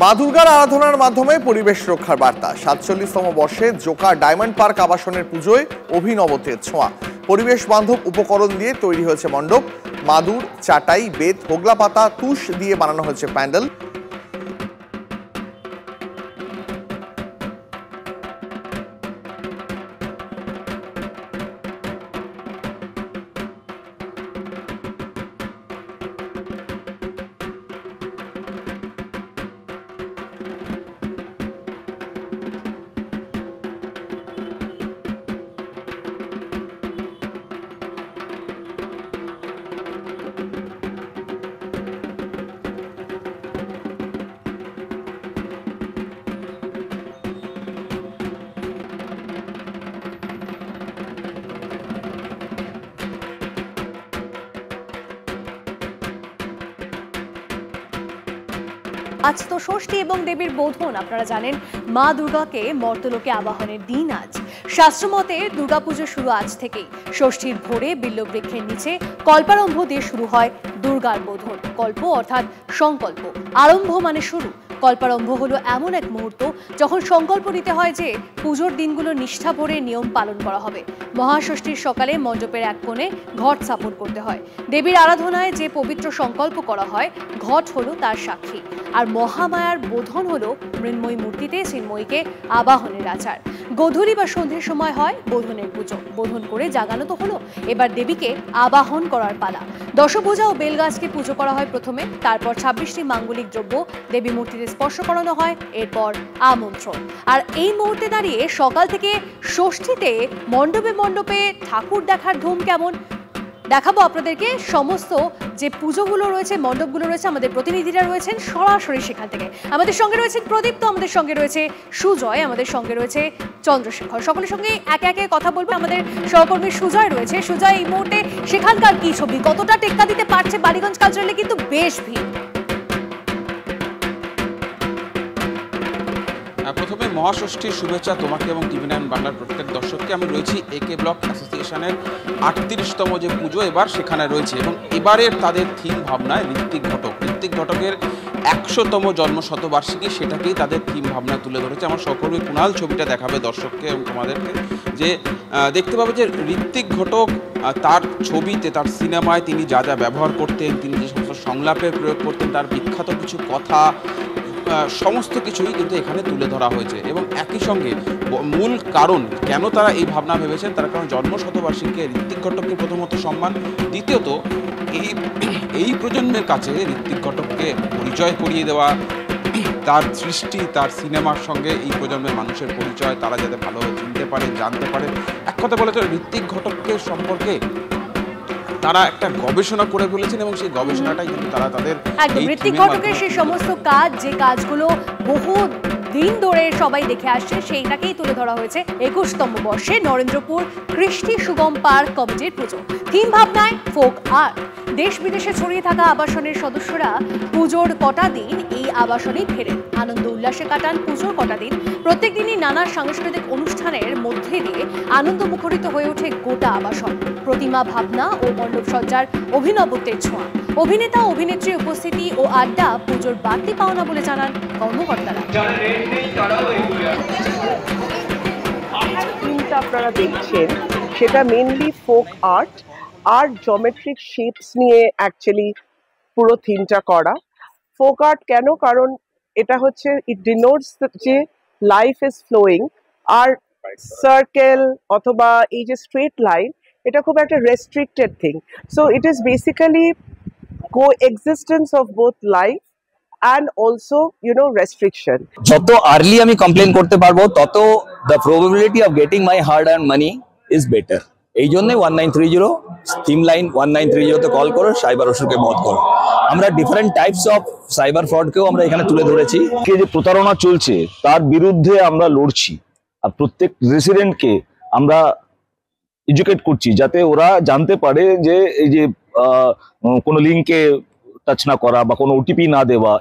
মা দুর্গার আরাধনার মাধ্যমে পরিবেশ রক্ষার বার্তা। ৪৭তম বর্ষে জোকা ডায়মন্ড পার্ক আবাসনের পুজোয় অভিনবত্বের ছোঁয়া। পরিবেশ বান্ধব উপকরণ দিয়ে তৈরি হয়েছে মণ্ডপ। মাদুর, চাটাই, বেত, হোগলা পাতা, তুষ দিয়ে বানানো হয়েছে প্যান্ডেল। আজ তো ষষ্ঠী এবং দেবীর বোধন। আপনারা জানেন মা দুর্গাকে মর্তলোকে আবাহনের দিন আজ। শাস্ত্রমতে দুর্গাপুজো শুরু আজ থেকেই। ষষ্ঠীর ভোরে বিল্লবৃক্ষের নিচে কল্পারম্ভ দিয়ে শুরু হয় দুর্গার বোধন। কল্প অর্থাৎ সংকল্প, আরম্ভ মানে শুরু। কল্পারম্ভ হলো এমন এক মুহূর্ত যখন সংকল্প নিতে হয় যে পুজোর দিনগুলো নিষ্ঠা ভরে নিয়ম পালন করা হবে। মহাষষ্ঠীর সকালে মণ্ডপের এক কোণে ঘট স্থাপন করতে হয়। দেবীর আরাধনায় যে পবিত্র সংকল্প করা হয়, ঘট হলো তার সাক্ষী। আর মহামায়ার বোধন হলো মৃন্ময়ী মূর্তিতে চিন্ময়ীকে আবাহনের আচার। গোধূলি বা সন্ধ্যের সময় হয় বোধনের পুজো। বোধন করে জাগানো তো হলো, এবার দেবীকে আবাহন করার পালা। দশভুজা ও বেলগাছকে পুজো করা হয় প্রথমে, তারপর ২৬টি মাঙ্গলিক দ্রব্য দেবী মূর্তিতে স্পর্শ করানো হয়, এরপর আমন্ত্রণ। আর এই মুহূর্তে দাঁড়িয়ে সকাল থেকে ষষ্ঠীতে মণ্ডপে মণ্ডপে ঠাকুর দেখার ধুম কেমন দেখাবো আপনাদেরকে। সমস্ত যে পুজোগুলো রয়েছে, মণ্ডপগুলো রয়েছে, আমাদের প্রতিনিধিরা রয়েছেন সরাসরি সেখান থেকে। আমাদের সঙ্গে রয়েছেন প্রদীপ্ত, আমাদের সঙ্গে রয়েছে সুজয়, আমাদের সঙ্গে রয়েছে চন্দ্রশেখর। সকলের সঙ্গে একে একে কথা বলবো। আমাদের সহকর্মী সুজয় রয়েছে। সুজয়, এই মুহূর্তে সেখানকার কি ছবি, কতটা টেক্কা দিতে পারছে বালিগঞ্জ কালচারালে? কিন্তু বেশ ভিড়। প্রথমে মহাষষ্ঠীর শুভেচ্ছা তোমাকে এবং টিভি9 বাংলার প্রত্যেক দর্শককে। আমি রয়েছি একে ব্লক অ্যাসোসিয়েশনের ৩৮তম যে পুজো এবার সেখানে রয়েছে, এবং এবারের তাদের থিম ভাবনায় ঋত্বিক ঘটক। ঋত্বিক ঘটকের ১০০তম জন্মশতবার্ষিকী, সেটাকেই তাদের থিম ভাবনায় তুলে ধরেছে। আমার সহকর্মী কুণাল ছবিটা দেখাবে দর্শককে এবং তোমাদেরকে, যে দেখতে পাবে যে ঋত্বিক ঘটক তার ছবিতে, তার সিনেমায় তিনি যা যা ব্যবহার করতেন, তিনি যে সমস্ত সংলাপের প্রয়োগ করতেন, তার বিখ্যাত কিছু কথা, সমস্ত কিছুই কিন্তু এখানে তুলে ধরা হয়েছে। এবং একই সঙ্গে মূল কারণ কেন তারা এই ভাবনা ভেবেছেন, তার কারণ জন্মশতবার্ষিকীকে ঋত্বিক ঘটককে প্রথমত সম্মান, দ্বিতীয়ত এই প্রজন্মের কাছে ঋত্বিক ঘটককে পরিচয় করিয়ে দেওয়া, তার সৃষ্টি, তার সিনেমার সঙ্গে এই প্রজন্মের মানুষের পরিচয় তারা যাতে ভালোভাবে চিনতে পারে, জানতে পারে। এক কথা বলে তো ঋত্বিক ঘটককে সম্পর্কে তারা একটা গবেষণা করে ফেলেছেন, এবং সেই গবেষণাটাই কিন্তু তারা তাদের ঋত্বিক ঘটকের সেই সমস্ত কাজ, যে কাজগুলো বহু দিন ধরে সবাই দেখে আসছে, সেইটাকেই তুলে ধরা হয়েছে ২১তম বর্ষে নরেন্দ্রপুর কৃষ্টি সুগম পার্ক কমিটির পুজো। থিম ভাবনায় ফোক আর্ট। দেশ বিদেশে ছড়িয়ে থাকা আবাসনের সদস্যরা পুজোর কটা দিন এই আবাসনেই ফেরেন। আনন্দ উল্লাসে কাটান পুজোর কটা দিন। প্রত্যেক দিনই নানা সাংস্কৃতিক অনুষ্ঠানের মধ্যে দিয়ে আনন্দ মুখরিত হয়ে ওঠে গোটা আবাসন। প্রতিমা ভাবনা ও মণ্ডপ সজ্জার অভিনবত্বের ছোঁয়া। অভিনেতা অভিনেত্রী উপস্থিতি ও আড্ডা পুজোর বাড়তি পাওনা বলে জানান কর্মকর্তারা। আপনারা দেখছেন সেটা মেনলি ফোক আর্ট আর জমেট্রিক শেপস নিয়ে অ্যাকচুয়ালি পুরো থিমটা করা। ফোক আর্ট কেন? কারণ এটা হচ্ছে ইট ডিনোটস যে লাইফ ইজ ফ্লোয়িং, আর সার্কেল অথবা এই যে স্ট্রেট লাইন, এটা খুব একটা restricted thing. So it is basically coexistence of both life and also restriction. যত আর্লি আমি কমপ্লেন করতে পারবো, তত the probability of getting my hard earned money is better. এই জন্য 1930 থিম লাইন 1930 তে কল করো, সাইবার অসুরকে মত করো। আমরা ডিফারেন্ট টাইপস অফ সাইবার ফ্রডকেও আমরা এখানে তুলে ধরেছি। যে প্রতারণা চলছে তার বিরুদ্ধে আমরা লড়ছি, আর প্রত্যেক রেসিডেন্টকে আমরা এডুকেট করছি যাতে ওরা জানতে পারে যে এই যে কোনো লিঙ্কে টাচ না করা বা কোনো ওটিপি না দেওয়া।